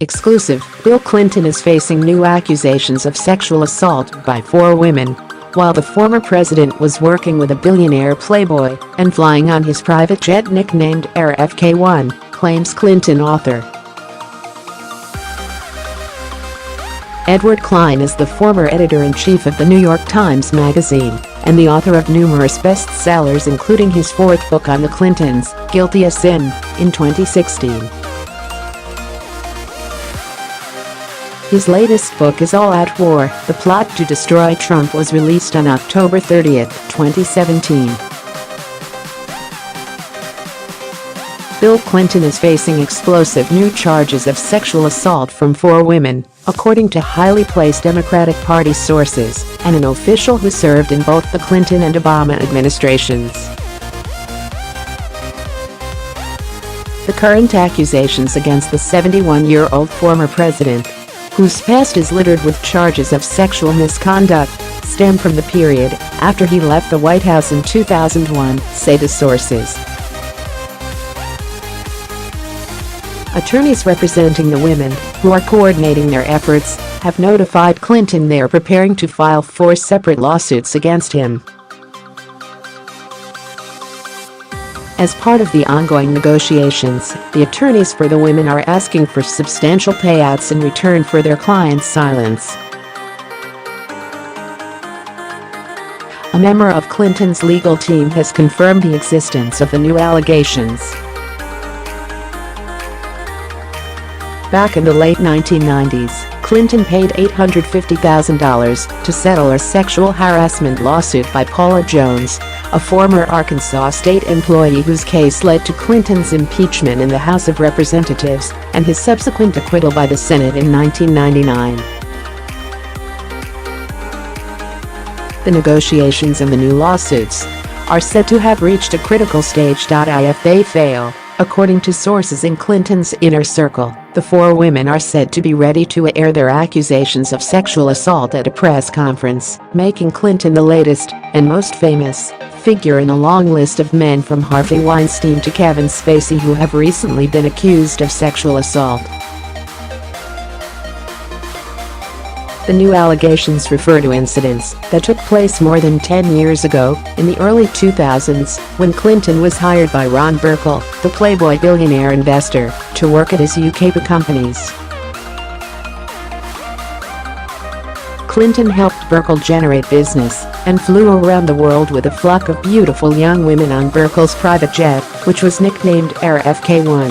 Exclusive: Bill Clinton is facing new accusations of sexual assault by 4 women, while the former president was working with a billionaire playboy and flying on his private jet nicknamed RFK-1, claims Clinton author. Edward Klein is the former editor-in-chief of the New York Times Magazine and the author of numerous bestsellers, including his 4th book on the Clintons, Guilty as Sin, in 2016. His latest book is All Out War: The Plot to Destroy Trump was released on October 30, 2017. Bill Clinton is facing explosive new charges of sexual assault from 4 women, according to highly placed Democratic Party sources and an official who served in both the Clinton and Obama administrations. The current accusations against the 71-year-old former president, whose past is littered with charges of sexual misconduct, stem from the period after he left the White House in 2001, say the sources. Attorneys representing the women, who are coordinating their efforts, have notified Clinton they are preparing to file 4 separate lawsuits against him. As part of the ongoing negotiations, the attorneys for the women are asking for substantial payouts in return for their clients' silence. A member of Clinton's legal team has confirmed the existence of the new allegations. Back in the late 1990s, Clinton paid $850,000 to settle a sexual harassment lawsuit by Paula Jones, a former Arkansas state employee whose case led to Clinton's impeachment in the House of Representatives and his subsequent acquittal by the Senate in 1999. The negotiations and the new lawsuits are said to have reached a critical stage. If they fail, according to sources in Clinton's inner circle, the 4 women are said to be ready to air their accusations of sexual assault at a press conference, making Clinton the latest and most famous figure in a long list of men from Harvey Weinstein to Kevin Spacey who have recently been accused of sexual assault. The new allegations refer to incidents that took place more than 10 years ago, in the early 2000s, when Clinton was hired by Ron Burkle, the playboy billionaire investor, to work at his Yucaipa companies. Clinton helped Burkle generate business and flew around the world with a flock of beautiful young women on Burkle's private jet, which was nicknamed RFK-1.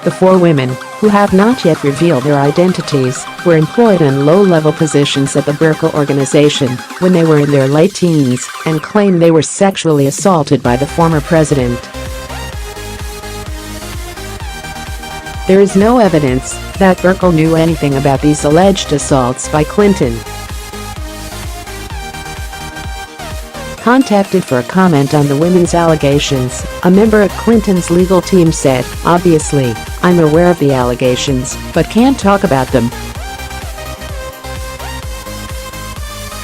The 4 women, who have not yet revealed their identities, were employed in low-level positions at the Burkle organization when they were in their late teens and claim they were sexually assaulted by the former president. There is no evidence that Burkle knew anything about these alleged assaults by Clinton. Contacted for a comment on the women's allegations, a member of Clinton's legal team said, "Obviously, I'm aware of the allegations, but can't talk about them."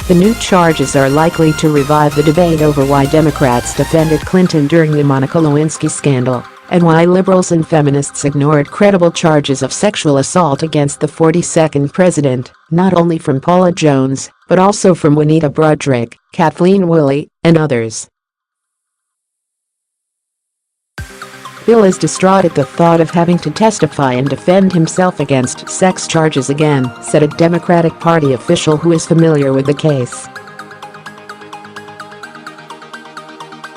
The new charges are likely to revive the debate over why Democrats defended Clinton during the Monica Lewinsky scandal, and why liberals and feminists ignored credible charges of sexual assault against the 42nd president, not only from Paula Jones, but also from Juanita Broaddrick, Kathleen Woolley, and others. Bill is distraught at the thought of having to testify and defend himself against sex charges again, said a Democratic Party official who is familiar with the case.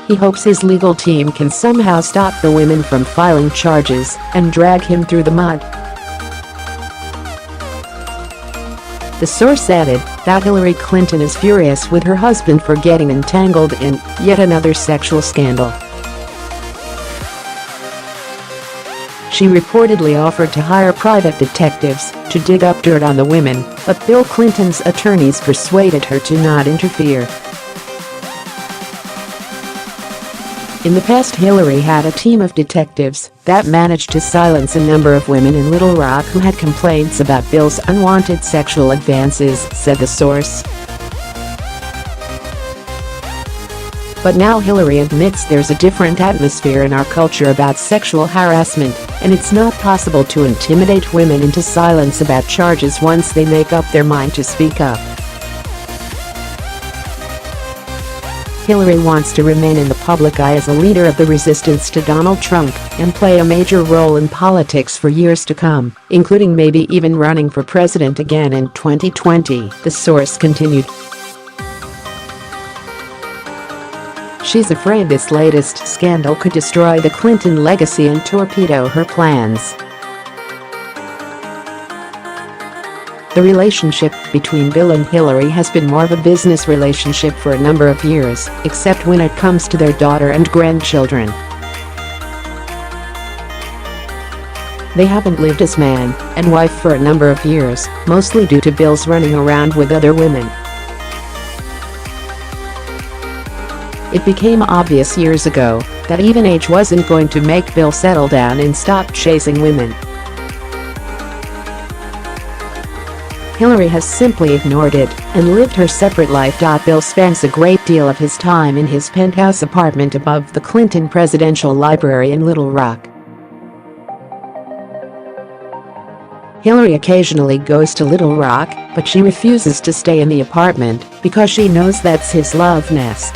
He hopes his legal team can somehow stop the women from filing charges and drag him through the mud. The source added that Hillary Clinton is furious with her husband for getting entangled in yet another sexual scandal. She reportedly offered to hire private detectives to dig up dirt on the women, but Bill Clinton's attorneys persuaded her to not interfere. In the past, Hillary had a team of detectives that managed to silence a number of women in Little Rock who had complaints about Bill's unwanted sexual advances, said the source. But now Hillary admits there's a different atmosphere in our culture about sexual harassment, and it's not possible to intimidate women into silence about charges once they make up their mind to speak up. Hillary wants to remain in the public eye as a leader of the resistance to Donald Trump and play a major role in politics for years to come, including maybe even running for president again in 2020, the source continued. She's afraid this latest scandal could destroy the Clinton legacy and torpedo her plans. The relationship between Bill and Hillary has been more of a business relationship for a number of years, except when it comes to their daughter and grandchildren. They haven't lived as man and wife for a number of years, mostly due to Bill's running around with other women. It became obvious years ago that even age wasn't going to make Bill settle down and stop chasing women. Hillary has simply ignored it and lived her separate life. Bill spends a great deal of his time in his penthouse apartment above the Clinton Presidential Library in Little Rock. Hillary occasionally goes to Little Rock, but she refuses to stay in the apartment because she knows that's his love nest.